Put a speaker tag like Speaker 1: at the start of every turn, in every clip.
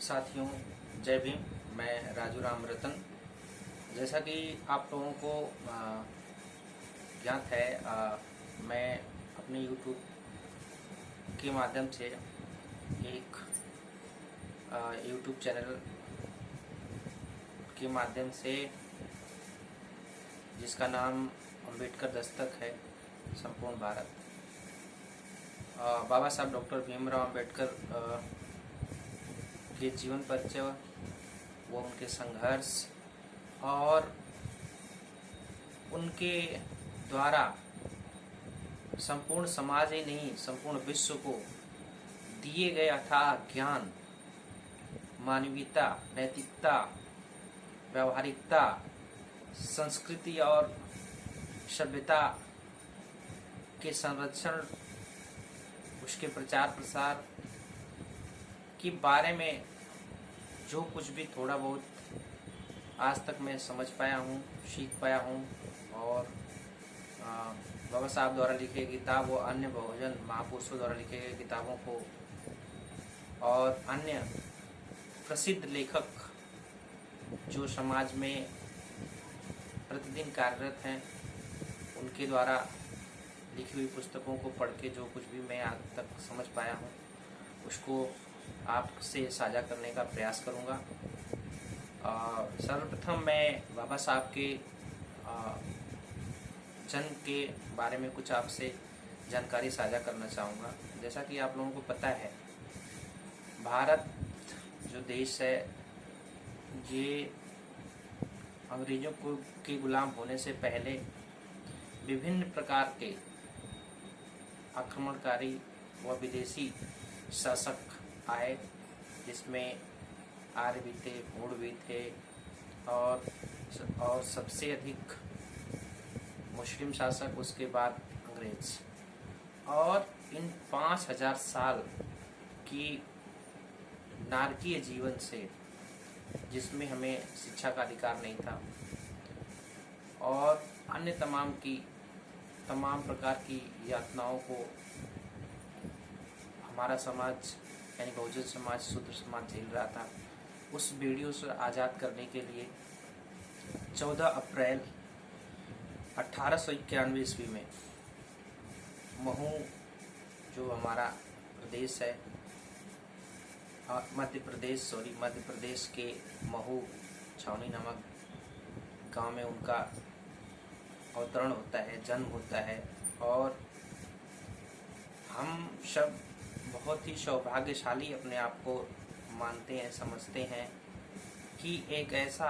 Speaker 1: साथियों, जय भीम। मैं राजू राम रतन। जैसा कि आप लोगों को ज्ञात है, मैं अपने YouTube के माध्यम से एक YouTube चैनल के माध्यम से, जिसका नाम अम्बेडकर दस्तक है, संपूर्ण भारत, बाबा साहब डॉक्टर भीमराव अम्बेडकर के जीवन परिचय, वो उनके संघर्ष और उनके द्वारा संपूर्ण समाज ही नहीं, संपूर्ण विश्व को दिए गए अथाह ज्ञान, मानवीयता, नैतिकता, व्यावहारिकता, संस्कृति और सभ्यता के संरक्षण, उसके प्रचार प्रसार के बारे में जो कुछ भी थोड़ा बहुत आज तक मैं समझ पाया हूँ, सीख पाया हूँ, और बाबा साहब द्वारा लिखे गए किताब व अन्य बहुजन महापुरुषों द्वारा लिखे गए किताबों को और अन्य प्रसिद्ध लेखक जो समाज में प्रतिदिन कार्यरत हैं, उनके द्वारा लिखी हुई पुस्तकों को पढ़ के जो कुछ भी मैं आज तक समझ पाया हूँ, उसको आपसे साझा करने का प्रयास करूँगा। सर्वप्रथम मैं बाबा साहब के जन्म के बारे में कुछ आपसे जानकारी साझा करना चाहूँगा। जैसा कि आप लोगों को पता है, भारत जो देश है, ये अंग्रेजों के गुलाम होने से पहले विभिन्न प्रकार के आक्रमणकारी व विदेशी शासक आए, जिसमें आर्य भी थे, मूढ़ भी थे, और सबसे अधिक मुस्लिम शासक, उसके बाद अंग्रेज। और इन 5000 साल की नारकीय जीवन से, जिसमें हमें शिक्षा का अधिकार नहीं था और अन्य तमाम प्रकार की यातनाओं को हमारा समाज यानी बहुजन समाज, शूद्र समाज झेल रहा था, उस वीडियो से आज़ाद करने के लिए 14 अप्रैल 1891 ईस्वी में महू, जो हमारा प्रदेश है, मध्य प्रदेश के महू छावनी नामक गांव में उनका अवतरण होता है, जन्म होता है। और हम सब बहुत ही सौभाग्यशाली अपने आप को मानते हैं, समझते हैं कि एक ऐसा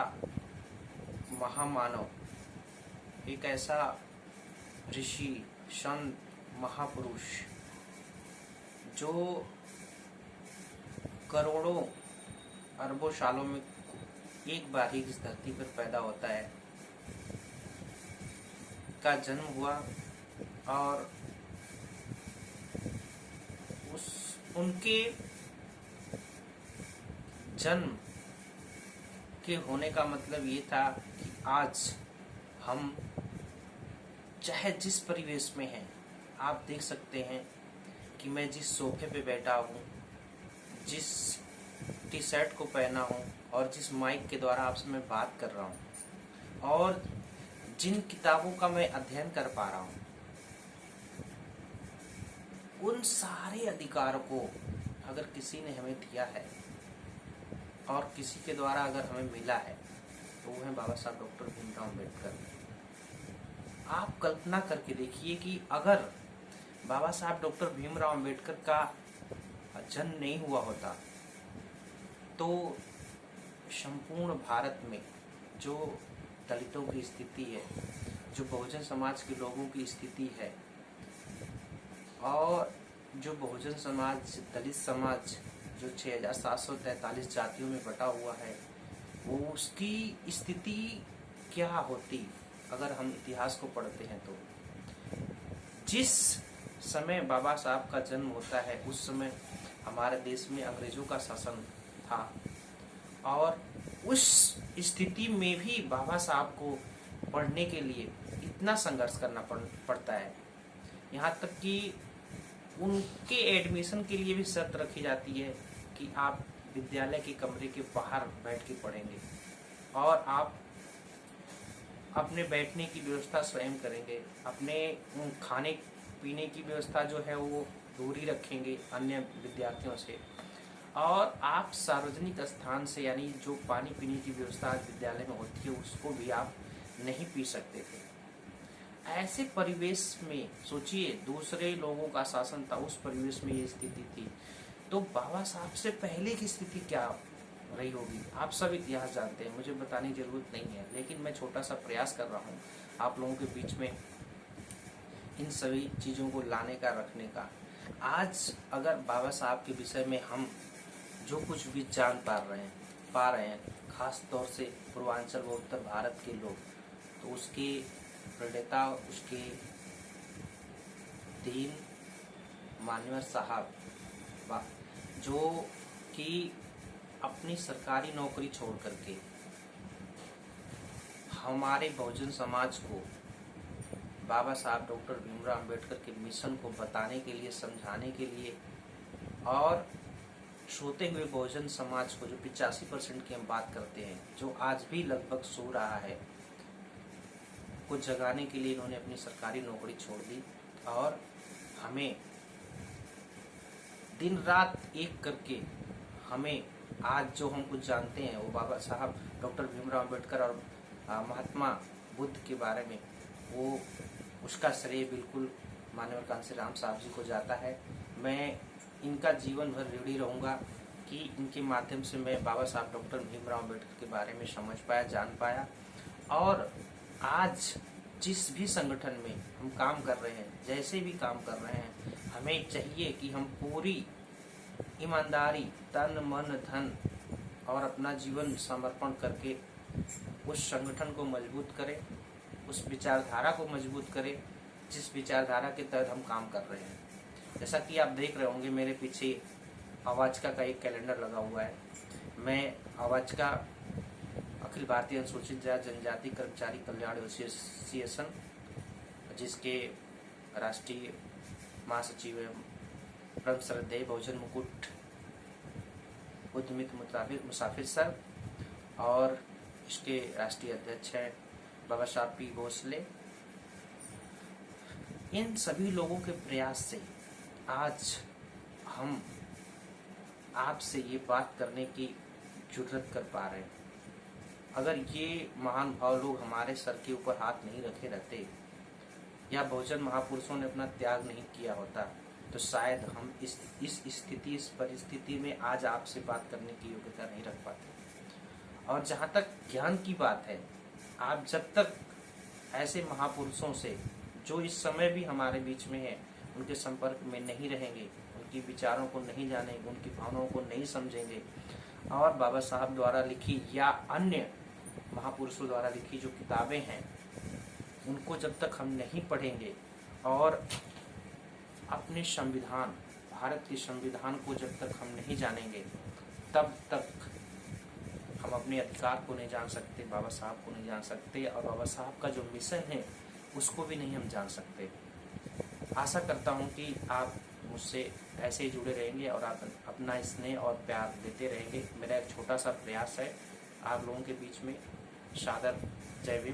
Speaker 1: महामानव, एक ऐसा ऋषि, संत, महापुरुष, जो करोड़ों अरबों सालों में एक बार ही इस धरती पर पैदा होता है, का जन्म हुआ। और उनके जन्म के होने का मतलब ये था कि आज हम चाहे जिस परिवेश में हैं, आप देख सकते हैं कि मैं जिस सोफे पे बैठा हूँ, जिस टी शर्ट को पहना हूँ और जिस माइक के द्वारा आपसे मैं बात कर रहा हूँ और जिन किताबों का मैं अध्ययन कर पा रहा हूँ, उन सारे अधिकारों को अगर किसी ने हमें दिया है और किसी के द्वारा अगर हमें मिला है, तो वो है बाबा साहब डॉक्टर भीमराव अम्बेडकर। आप कल्पना करके देखिए कि अगर बाबा साहब डॉक्टर भीमराव अम्बेडकर का जन्म नहीं हुआ होता, तो संपूर्ण भारत में जो दलितों की स्थिति है, जो बहुजन समाज के लोगों की स्थिति है, और जो बहुजन समाज, दलित समाज जो 6743 जातियों में बटा हुआ है, वो उसकी स्थिति क्या होती अगर हम इतिहास को पढ़ते हैं। तो जिस समय बाबा साहब का जन्म होता है, उस समय हमारे देश में अंग्रेजों का शासन था, और उस स्थिति में भी बाबा साहब को पढ़ने के लिए इतना संघर्ष करना पड़ता है। यहाँ तक कि उनके एडमिशन के लिए भी शर्त रखी जाती है कि आप विद्यालय के कमरे के बाहर बैठ के पढ़ेंगे और आप अपने बैठने की व्यवस्था स्वयं करेंगे, अपने खाने पीने की व्यवस्था जो है वो दूरी रखेंगे अन्य विद्यार्थियों से, और आप सार्वजनिक स्थान से यानी जो पानी पीने की व्यवस्था विद्यालय में होती है उसको भी आप नहीं पी सकते थे। ऐसे परिवेश में सोचिए, दूसरे लोगों का शासन था, उस परिवेश में ये स्थिति थी, तो बाबा साहब से पहले की स्थिति क्या रही होगी आप सब इतिहास जानते हैं, मुझे बताने की जरूरत नहीं है। लेकिन मैं छोटा सा प्रयास कर रहा हूँ आप लोगों के बीच में इन सभी चीज़ों को लाने का, रखने का। आज अगर बाबा साहब के विषय में हम जो कुछ भी जान पा रहे हैं खास तौर से पूर्वांचल व उत्तर भारत के लोग, तो उसके प्रणेता, उसके दीन मानवर साहब जो कि अपनी सरकारी नौकरी छोड़ करके हमारे बहुजन समाज को बाबा साहब डॉक्टर भीमराव अंबेडकर के मिशन को बताने के लिए, समझाने के लिए, और सोते हुए बहुजन समाज को जो 85% की हम बात करते हैं, जो आज भी लगभग सो रहा है, को जगाने के लिए इन्होंने अपनी सरकारी नौकरी छोड़ दी और हमें दिन रात एक करके हमें आज जो हम कुछ जानते हैं वो बाबा साहब डॉक्टर भीमराव अंबेडकर और महात्मा बुद्ध के बारे में, वो उसका श्रेय बिल्कुल माननीय कांसी राम साहब जी को जाता है। मैं इनका जीवन भर ऋणी रहूँगा कि इनके माध्यम से मैं बाबा साहब डॉक्टर भीमराव अंबेडकर के बारे में समझ पाया, जान पाया। और आज जिस भी संगठन में हम काम कर रहे हैं, जैसे भी काम कर रहे हैं, हमें चाहिए कि हम पूरी ईमानदारी, तन मन धन और अपना जीवन समर्पण करके उस संगठन को मजबूत करें, उस विचारधारा को मजबूत करें जिस विचारधारा के तहत हम काम कर रहे हैं। जैसा कि आप देख रहे होंगे मेरे पीछे आवाज़का का एक कैलेंडर लगा हुआ है। मैं आवाज़का अखिल भारतीय अनुसूचित जाति जनजाति कर्मचारी कल्याण एसोसिएशन, जिसके राष्ट्रीय महासचिव एवं परम श्रद्धेय बहुजन मुकुट उद्यमित मुसाफिर सर, और इसके राष्ट्रीय अध्यक्ष हैं बाबा साहब पी भोसले। इन सभी लोगों के प्रयास से आज हम आपसे ये बात करने की जुर्रत कर पा रहे हैं। अगर ये महान भाव लोग हमारे सर के ऊपर हाथ नहीं रखे रहते या बहुजन महापुरुषों ने अपना त्याग नहीं किया होता, तो शायद हम इस स्थिति, इस परिस्थिति में आज आपसे बात करने की योग्यता नहीं रख पाते। और जहाँ तक ज्ञान की बात है, आप जब तक ऐसे महापुरुषों से जो इस समय भी हमारे बीच में है उनके संपर्क में नहीं रहेंगे, उनकी विचारों को नहीं जानेंगे, उनकी भावनाओं को नहीं समझेंगे, और बाबा साहब द्वारा लिखी या अन्य महापुरुषों द्वारा लिखी जो किताबें हैं उनको जब तक हम नहीं पढ़ेंगे और अपने संविधान, भारत के संविधान को जब तक हम नहीं जानेंगे, तब तक हम अपने अधिकार को नहीं जान सकते, बाबा साहब को नहीं जान सकते, और बाबा साहब का जो मिशन है उसको भी नहीं हम जान सकते। आशा करता हूँ कि आप मुझसे ऐसे ही जुड़े रहेंगे और आप अपना स्नेह और प्यार देते रहेंगे। मेरा एक छोटा सा प्रयास है आप लोगों के बीच में। सादर जय भीम।